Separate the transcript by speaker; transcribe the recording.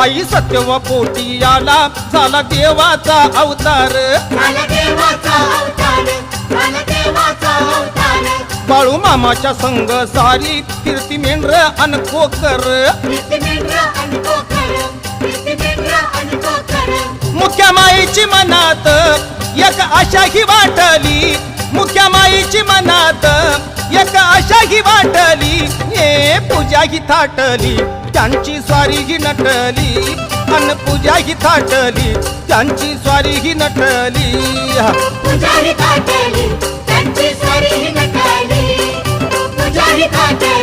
Speaker 1: आई सत्यव पोटी आला झाला देवाचा अवतार बाळू मामाच्या संग सारी कीर्ती मेंढर अन कोकर मुख्या माईची मनात एक आशा ही वाटली मुख्या माईची मनात एक आशा ही वाटली हे पूजा ही थाटली त्यांची स्वारी ही नटली अन पूजा ही थाटली त्यांची स्वारी ही नटली
Speaker 2: पूजा ही थाटली त्यांची स्वारी ही नटली पूजा ही थाटली